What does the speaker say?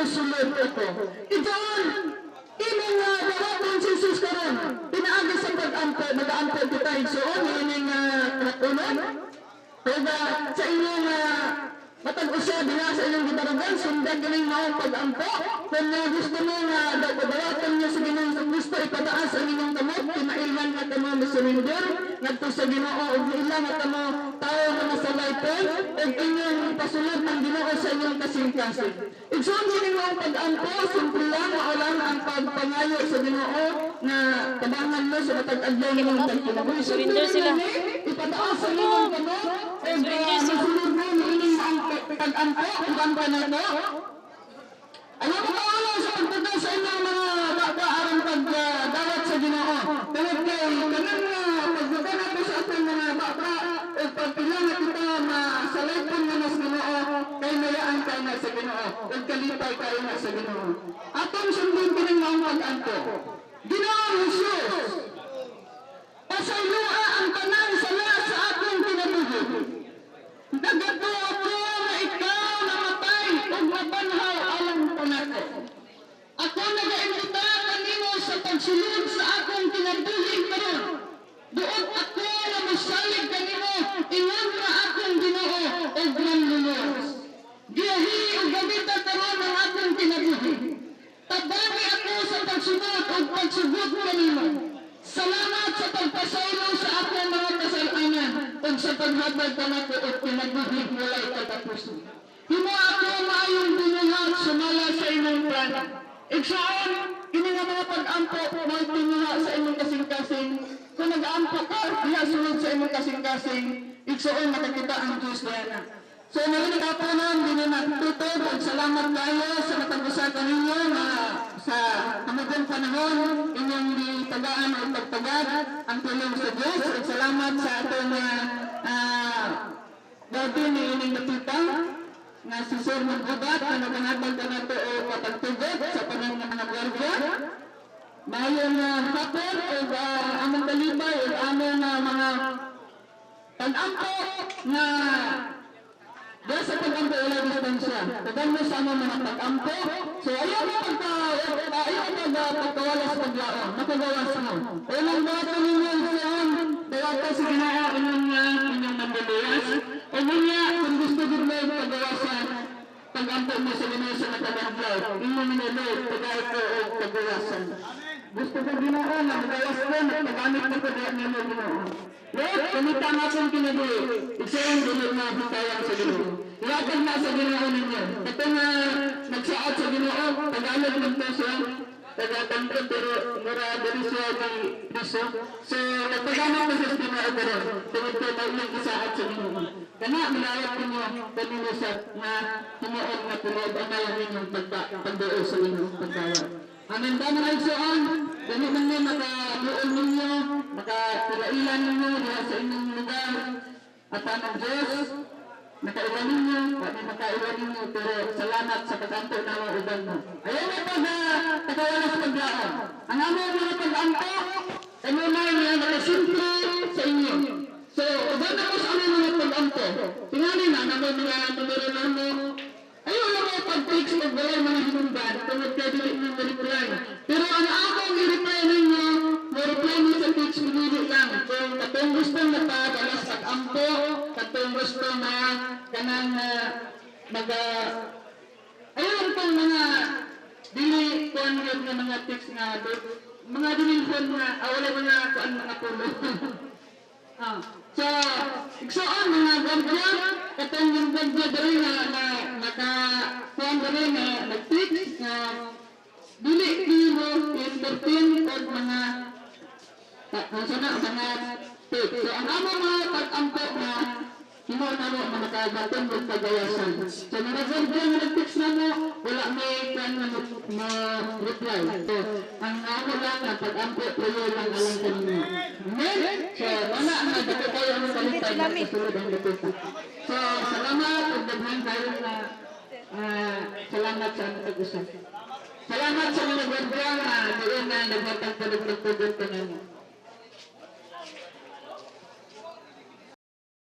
sumusunod ito. Itoon, ining daratong si Jesus karon, pinaagi sa pag-ampo, mag-aampo kita igsoon, ining unod. Kaya sa inyong matag usa diha sa inyong gitarugan, sundan ganing mao pag-ampo. Kung gusto mo nga dawatan niyo sa Ginoong sa Kristo, ipataas ang inyong kamot, kinailan nga kamo masulinder, ngadto sa Ginoo ug ilang nga kamo tao nga masalayton, ug inyong pasulod ng Ginoo sa inyong kasing-kasing. Igsoon ganing mao pag-ampo, simple lang maulan ang pagpangayo sa Ginoo na tabangan mo sa matag adlaw nga mga pagkinabuhi. Surrender sila. Ipataas ang inyong kamot, ug masulod mo ining pag-ampo, ug ba na to? Ayaw mo kaula sa pagpunta sa inyong mga aron pagdawat sa Ginoo. Tungod kay kanang pagbuka nato sa atong mga bata o pagpilang kita masalayton nga mas Ginoo kay mayaan kayo na sa Ginoo o kalipay kayo na sa Ginoo. Atong sundin kining mga pag-ampo. Ginoong Jesus, pasaylua ang tanan sala sa atong kinabuhi. Nagato ako na ikaw namatay o mabanhaw alang panako. Ako nag-imbita kanimo sa pagsulod sa akong kinabuhi karon. Doon ako na masalig kanimo, ingon na akong Ginoo o manluluwas. Giyahi o gamita karon ang akong kinabuhi. Tabani ako sa pagsunod o pagsugod kanimo. Salamat sa pagpasaylo sa akong mga kasalanan o sa paghatag kanako o kinabuhi walay katapusan. Himo ako maayong binuhat sumala sa inyong plano. Igsoon, kini nga mga pag-ampo, may binuhat sa inyong kasing-kasing. Kung nag-ampo ka, diha sunod sa inyong kasing-kasing, igsoon makakita ang Diyos na. So, narinig ako nun, din na tutod, at salamat kayo sa matag-usa kaninyo na sa hanggang panahon, inyong tagaan o pagtagad ang tulong sa Diyos. At salamat sa atong gabi ni ining nakita na si Sir Magbubat na naghanabag ka na ito o matagtugod sa panahon ng mga gwardiya. Mayroon hapon o among kalibay o among mga pag-ampo na dahil sa pag-ampo wala distansya. Tagang mo sa among mga pag-ampo. So ayaw mo pagkawalas paglaon. Nakagawas mo. Unang bato ninyo saan, dawata sa Ginoo inyong manduluwas. O niya, kung gusto din mo pagawasan, pag-ampo mo sa Ginoo sa matagandlaw, inyong minulog, pag-aito o pagawasan. Gusto ko Ginoo na magawas ko, nagpagamit ko dahil ninyo Ginoo. Lord, kumita nga kong kinabuhi, isang dulog na hitayan sa Ginoo. Iwagad na sa Ginoo ninyo. Ito nga nagsaad sa Ginoo, tagalog ng puso, tagatangko pero mura dali siya kay Kristo. So, nagpagamit ko sa Ginoo pero tungod ko na ilang isaad sa Ginoo. Kana, malayat ko niyo kanino sa na humuon na tulog ang malang ninyong pagdaos sa Ginoo pagdawat. Amen ba mga igsoon? Ganun man niyo makaluol ninyo, makakilailan ninyo diha sa inyong lugar. At ang Diyos, nakailan ninyo, kami makailan ninyo, pero salamat sa pag-ampo na mga uban mo. Ayaw na po na tagawalas paglaon. Ang among mga pag-ampo, kami na niya nakasimple sa inyo. So, uban na po sa among mga pag-ampo. Tingali na, naman mga numero namo, ayaw na mo pag-text o balay mga hinundan, tungod ka dili mo reply. Pero ang akong i-reply ninyo, mo-reply mo sa text minili lang. Kung katong gusto na padalas pag-ampo, katong gusto na kanang ayaw kong mga dili kuan yun nga mga text nga mga dili kuan nga wala mga kuan mga pulo. So, igsoon mga gandya, katong yung gandya dali na naka-kuhan dali na nag-text na dili mo entertain o mga mga text. So, ang among mga pag-ampo na himo na mo makagaton mo pagawasan. So, mga gandya na nag-text na mo, wala may kuhan na reply. So, ang amo lang na pag-ampo, prayo lang alang kanino. Amen? So, wala na dito kayo ang salita na kasunod ang dito. So, salamat at daghan kayo na salamat sa nag-usap. Salamat sa mga gandya na doon na naghatang palugtog-tugod ko na mo.